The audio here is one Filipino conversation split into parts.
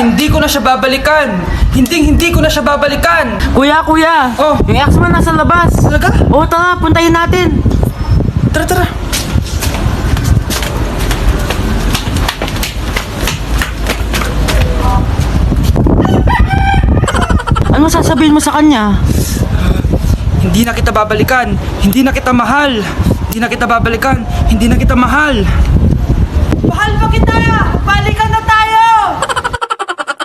Hindi ko na siya babalikan. Hindi ko na siya babalikan. Kuya! Oh. Yung ex mo nasa labas! Talaga? Oo, tara, puntayin natin! Tara. Ano sasabihin mo sa kanya? Hindi na kita babalikan. Hindi na kita mahal. Hindi na kita babalikan. Hindi na kita mahal. Mahal pa kita! Balikan na tayo!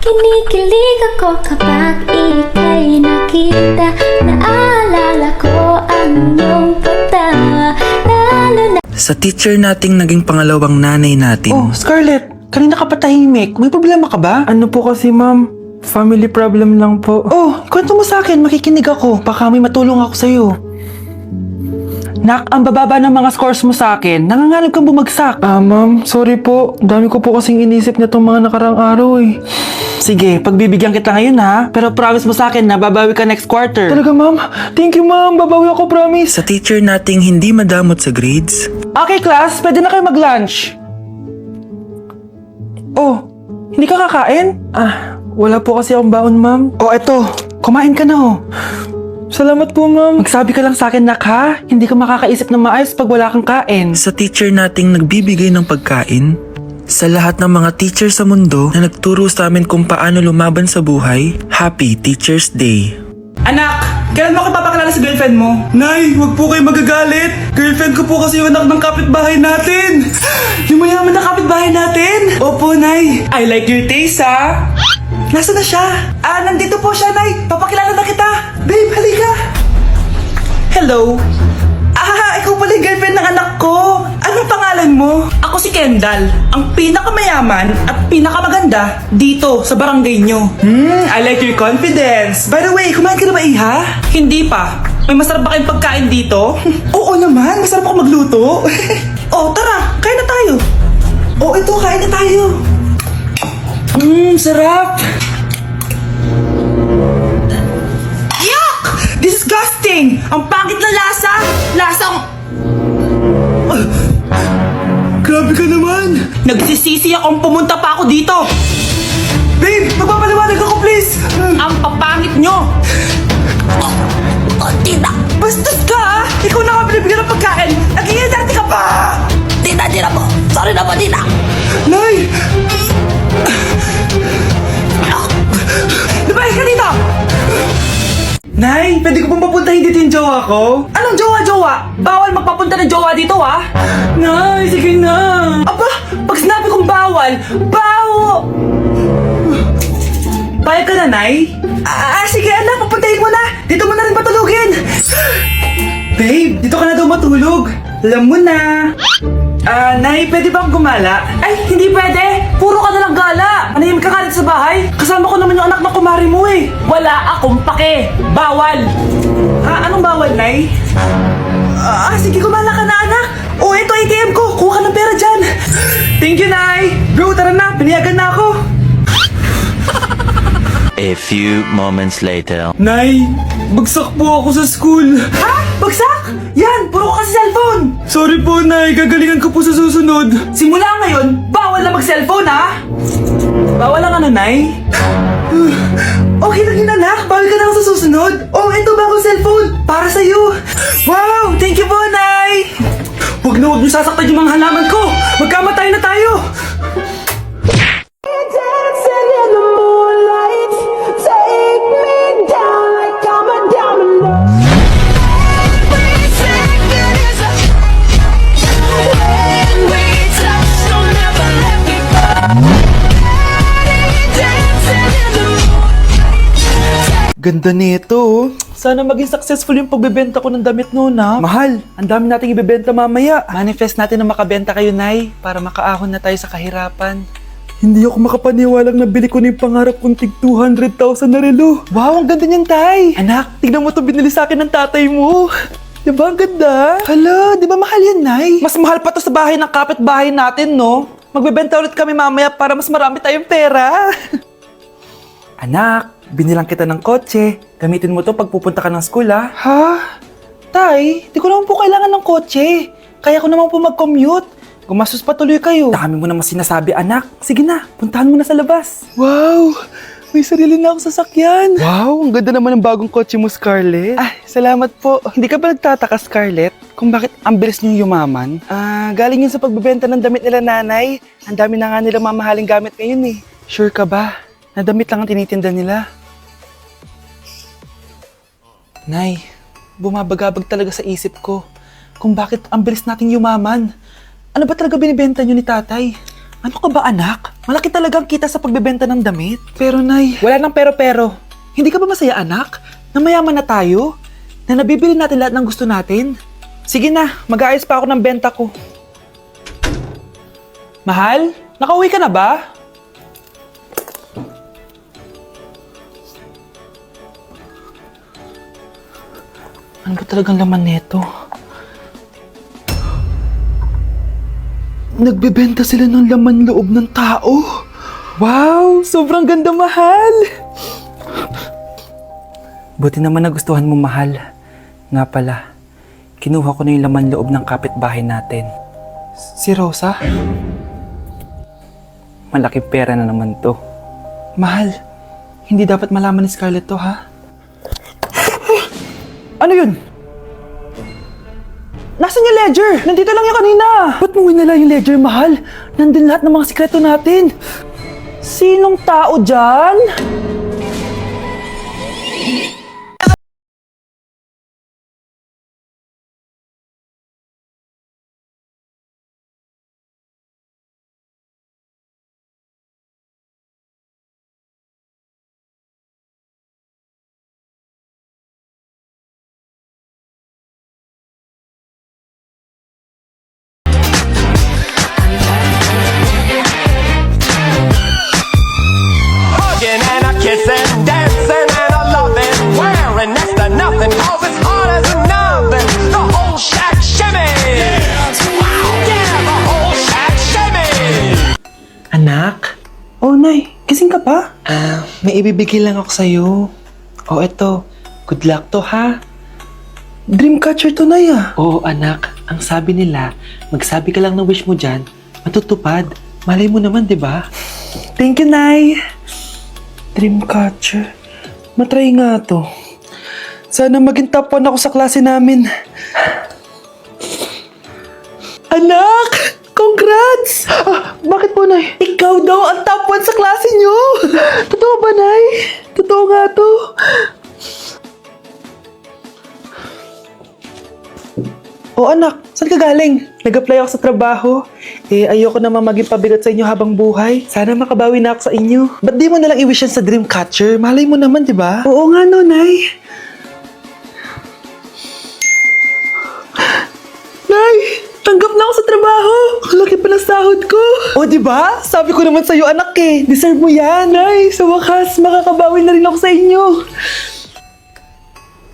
Kinikilig ako kapag ika'y nakita. Naalala ko ang iyong pagtawa. Lalo na Sa teacher nating naging pangalawang nanay natin. Oh, Scarlett, kanina ka pa tahimik. May problema ka ba? Ano po kasi ma'am? Family problem lang po. Oh, kwento mo sa akin, makikinig ako. Baka may matulong ako sa'yo. Nak, ang bababa ng mga scores mo sa akin. Nanganganib kang bumagsak. Ma'am, sorry po. Dami ko po kasing inisip na itong mga nakarang araw eh. Sige, pagbibigyan kita ngayon ha. Pero promise mo sa akin na babawi ka next quarter. Talaga ma'am? Thank you ma'am. Babawi ako, promise. Sa teacher nating hindi madamot sa grades. Okay, class, pwede na kayo mag-lunch. Oh, hindi ka kakain? Wala po kasi akong baon ma'am. Oh, eto. Kumain ka na oh. Salamat po ma'am. Magsabi ka lang sa akin, Nak, ha? Hindi ka makakaisip ng maayos pag wala kang kain. Sa teacher nating nagbibigay ng pagkain. Sa lahat ng mga teacher sa mundo na nagturo sa amin kung paano lumaban sa buhay. Happy Teacher's Day. Anak, kailan mo ako papakilala sa girlfriend mo? Nay, wag po kayo magagalit. Girlfriend ko po kasi yung anak ng kapitbahay natin. Yung mayaman na kapitbahay natin. Opo, Nay. I like your taste, ha? Nasaan na siya? Nandito po siya, Nay. Papakilala na kita. Babe, halika. Hello. Ikaw pala yung girlfriend ng anak ko. Anong pangalan mo? Ako si Kendall, ang pinakamayaman at pinakamaganda dito sa barangay nyo. I like your confidence. By the way, kumain ka na ba, Iha? Hindi pa. May masarap ba kayong pagkain dito? Oo naman, masarap ako magluto. Oh, tara, kain na tayo. Oh, ito, kain na tayo. Sarap. Yuck! Disgusting! Ang pangit na lasa! Lasang... Grabe ka naman. Nagsisisi akong pumunta pa ako dito! Babe, magpapaliwanag ako, please. Ang papangit nyo! Tita! Bastos ka, ha? Ikaw na nga binibigyan ng pagkain! Nag-iinarte ka pa! Tita po! Sorry na po, tita! Nay! Lumayas ka dito! Nay, pwede ko pong papuntahin dito yung jowa ko? Anong jowa-jowa? Bawal magpapunta ng jowa dito, ha? Nay, sige na. Aba! Pag sinabi kong bawal, Payag ka na, Nay? sige anak, papuntahin mo na! Dito mo na rin patulugin! Babe, dito ka na daw matulog. Alam mo na. Nay, pwede bang gumala? Ay, hindi pwede! Puro ka nalang gala! Manahimik ka ka dito sa bahay! Kasama ko naman yung anak ng kumari mo eh! Wala akong pake! Bawal! Anong bawal, Nay? Sige, gumala ka na anak! O, ito ATM ko! Kuha ka ng pera dyan! Thank you, Nay. Bro, tara na. Pinayagan na ako. A few moments later. Nay, bagsak po ako sa school. Ha? Bagsak? Yan! Puro ka kasi cellphone! Sorry po, Nay. Gagalingan ko po sa susunod. Simula ngayon, bawal na mag-cellphone ha! Bawal lang ano, Nay? Okay lang yun, anak. Bawal ka na ako sa susunod. Oh, ito bagong cellphone. Para sa'yo. Wow! Thank you po, Nay! Huwag niyo sasaktan yung mga halaman ko. Magkamatay na tayo. Ganda nito, oh. Sana maging successful yung pagbebenta ko ng damit noon, ha? Mahal, ang dami nating ibebenta mamaya. Manifest natin na makabenta kayo, Nay, para makaahon na tayo sa kahirapan. Hindi ako makapaniwalang nabili ko na yung pangarap kong tig 200,000 na relo. Wow, ang ganda niyan, Tay! Anak, tignan mo to binili sa akin ng tatay mo. Diba ang ganda? Hala, di ba mahal yan, Nay? Mas mahal pa to sa bahay ng kapitbahay natin, no? Magbebenta ulit kami mamaya para mas marami tayong pera. Anak, binilang kita ng kotse. Gamitin mo to pag pupunta ka ng school, ha? Ha? Tay, di ko naman po kailangan ng kotse. Kaya ko naman po mag-commute. Gumastos pa tuloy kayo. Dami mo naman sinasabi, anak. Sige na, puntahan mo na sa labas. Wow! May sarili na ako sasakyan. Wow, ang ganda naman ng bagong kotse mo, Scarlett. Ay, salamat po. Hindi ka ba nagtataka, Scarlett, kung bakit ang bilis niyong yumaman? Galing yun sa pagbebenta ng damit nila nanay. Ang dami na nga nila mamahaling gamit ngayon eh. Sure ka ba? Na damit lang ang tinitinda nila? Nay, bumabagabag talaga sa isip ko kung bakit ang bilis nating yumaman. Ano ba talaga binibenta niyo ni tatay? Ano ka ba anak? Malaki talagang kita sa pagbebenta ng damit. Pero nay, wala nang pero-pero. Hindi ka ba masaya anak? Na mayaman na tayo? Na nabibili natin lahat ng gusto natin? Sige na, mag-aayos pa ako ng benta ko. Mahal, nakauwi ka na ba? Ano ba talagang laman neto? Nagbebenta sila ng laman loob ng tao. Wow, sobrang ganda, mahal. Buti naman nagustuhan mo, mahal. Nga pala, kinuha ko na yung laman loob ng kapitbahay natin. Si Rosa? Malaking pera na naman to. Mahal, hindi dapat malaman ni Scarlett to, ha? Ano yun? Nasaan yung ledger? Nandito lang yung kanina. Ba't mo winala yung ledger, mahal? Nandun lahat ng mga sikreto natin. Sinong tao dyan? Hugging and a kissing, dancing and a loving, wearing next to nothing, cause it's hard as an oven. The whole shack shimmy. Wow, yeah, the whole shack shimmy. Anak? Oh, Nay, gising ka pa? May ibibigay lang ako sa'yo. Oh, eto. Good luck to, ha? Dreamcatcher to, Nay, ah. Oo, anak. Ang sabi nila, magsabi ka lang ng wish mo dyan, matutupad. Malay mo naman, di ba? Thank you, Nay. Dreamcatcher. Matry nga to. Sana maging top 1 ako sa klase namin. Anak! Congrats! Bakit po, Nay? Ikaw daw ang top 1 sa klase niyo! Totoo ba, Nay? Totoo nga to. Oh, anak, saan ka galing? Nag-apply ako sa trabaho. Ayoko naman maging pabigat sa inyo habang buhay. Sana makabawi na ako sa inyo. Ba't di mo nalang i-wish yan sa Dreamcatcher? Malay mo naman, di ba? Oo nga, no, Nay. Nay, tanggap na ako sa trabaho. Ang laki pa ng sahod ko. O, di ba? Sabi ko naman sa'yo, anak eh. Deserve mo yan. Nay, sa wakas, makakabawi na rin ako sa inyo.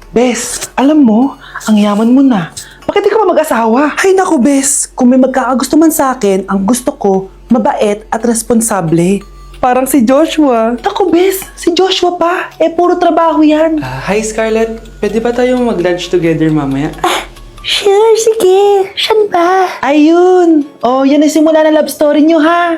Bes, alam mo, ang yaman mo na. Bakit di ka pa mag-asawa? Ay naku, Bes. Kung may magkakagusto man sa akin, ang gusto ko, mabait at responsable. Parang si Joshua. Naku, Bes. Si Joshua pa. Puro trabaho yan. Hi, Scarlett. Pwede ba tayo mag-lunch together mamaya? Sure, sige. Saan ba? Ayun. Oh, yan ang simula ng love story nyo, ha?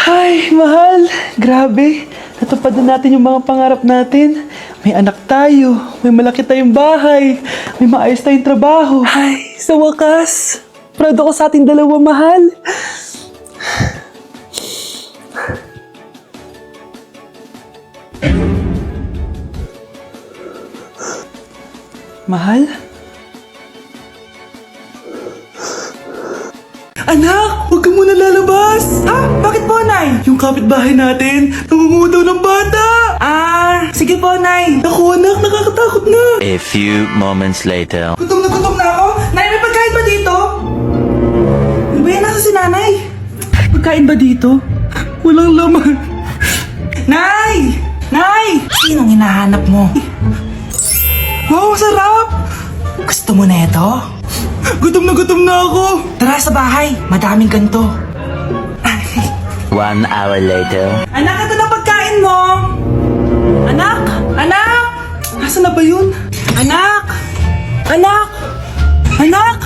Ay, mahal. Grabe. Natupad na natin yung mga pangarap natin. May anak tayo. May malaki tayong bahay. May maayos tayong trabaho. Ay, sa wakas. Proud ako sa ating dalawa, mahal. Mahal? Anak, huwag ka muna lalabas! Bakit po, Nay? Yung kapitbahay natin, nangungutaw ng bata! Sige po, Nay. Naku, anak, nakakatakot na! A few moments later. Gutom na ako. Nay, may pagkain ba dito? Ano ba yan? Nasa si Nanay? Pagkain ba dito? Walang laman. Nay! Nay! Sinong hinahanap mo? Wow, sarap! Gusto mo na ito? Gutom na ako! Tara sa bahay. Madaming ganito. 1 hour later. Anak, ito na pagkain mo! Anak! Anak! Nasaan na ba yun? Anak! Anak! Anak!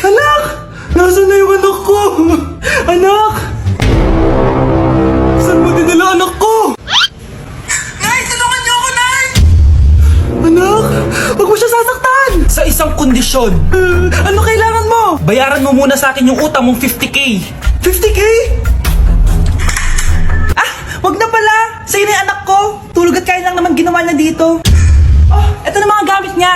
Anak! Nasaan na yung anak ko? Anak! Saan mo dinala anak ko? Nay, tulungan niyo ako, Nay! Anak! Huwag mo siya sasaktan! Sa isang kondisyon. Ano kailangan mo? Bayaran mo muna sa akin yung utang mong 50k. 50k? Wag na pala! Sa'yo na yung anak ko! Tulog at kain lang naman ginawa niya dito. Oh, eto na mga gamit niya.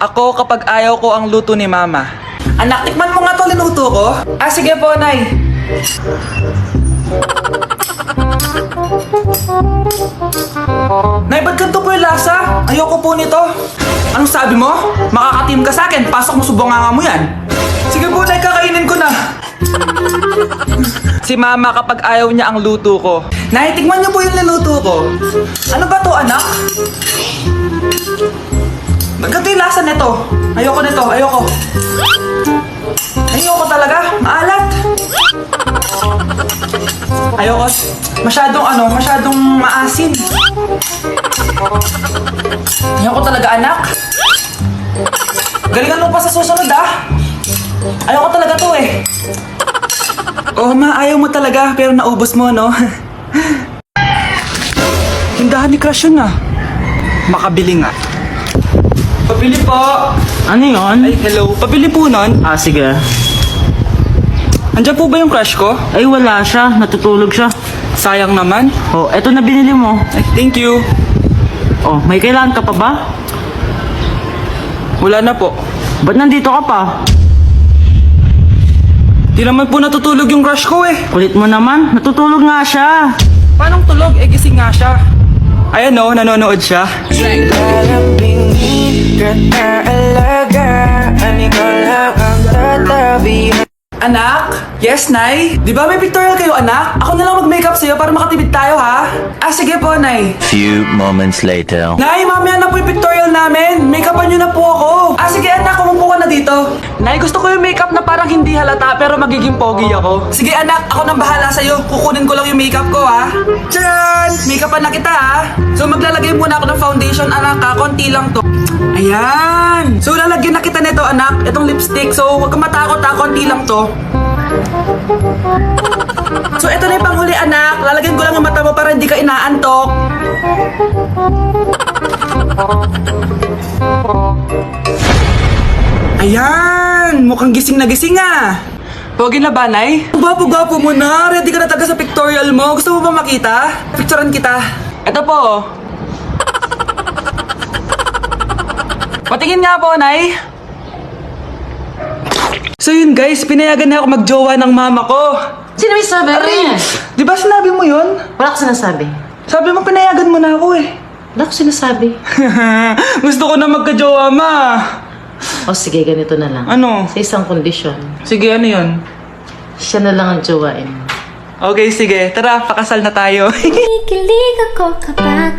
Ako kapag ayaw ko ang luto ni Mama. Anak, tikman mo nga to linuto ko. Sige po, Nay. Nay, ba't ganito po yung lasa? Ayoko po nito. Anong sabi mo? Makakatim ka sa akin. Pasok mo subanganga mo yan. Sige po, Nay, kakainin ko na. Si Mama kapag ayaw niya ang luto ko. Nay, tikman niyo po yung linuto ko. Ano ba to, anak? Ba't ganito yung lasa nito? Ayoko nito, ayoko. Ayoko talaga, maalat. Ayoko. Masyadong maasim. Ayoko talaga, anak. Galingan mo pa sa susunod, ah. Ayoko talaga to, eh. Oh, ma, ayaw mo talaga, pero naubos mo, no? Tindahan ni Crush yun, ah. Makabili nga. Pabili po. Ano yun? Ay, hello. Pabili po nun. Sige. Andiyan po ba yung crush ko? Ay, wala siya. Natutulog siya. Sayang naman. Oh, eto na binili mo. Ay, thank you. Oh, may kailangan ka pa ba? Wala na po. Ba't nandito ka pa? Di naman po natutulog yung crush ko, eh. Kulit mo naman. Natutulog nga siya. Paanong tulog? Eh, gising nga siya. Ayan, no, nanonood siya. Anak? Yes, Nay? Di ba may pictorial kayo, anak? Ako na lang mag-makeup sa'yo para makatipid tayo, ha? Sige po, Nay. Few moments later. Nay, mamaya na po yung pictorial namin. Make-upan nyo na po ako. Sige, anak, umupo ka na dito. Nay, gusto ko yung makeup na parang hindi halata pero magiging pogi ako. Sige, anak, ako nang bahala sa'yo. Kukunin ko lang yung makeup ko, ha? Tcharan! Make-upan na kita, ha? So, maglalagay muna ako ng foundation, anak, ha? Konti lang to. Ayan! So, lalagyan na kita nito, anak. Itong lipstick. So, huwag kang matakot, ha? Konti lang to. So, ito na yung panghuli, anak. Lalagyan ko lang ang mata mo para hindi ka inaantok. Ayan! Mukhang gising na gising, ah. Pogi na ba, Nay? Gwapo-gwapo mo na. Ready ka na talaga sa pictorial mo. Gusto mo ba makita? Picturean kita. Ito po. Patingin nga po, Nay. So yun guys, pinayagan na ako magjowa ng mama ko. Sino may sabi? Di ba sinabi mo yun? Wala ko sinasabi. Sabi mo pinayagan mo na ako eh. Wala ko sinasabi. Gusto ko na magka-jowa, ma. O sige, ganito na lang. Ano? Sa isang kondisyon, Sige, ano yun? siya na lang ang jowain. Okay, sige. Tara, pakasal na tayo. Kikilig ako kapag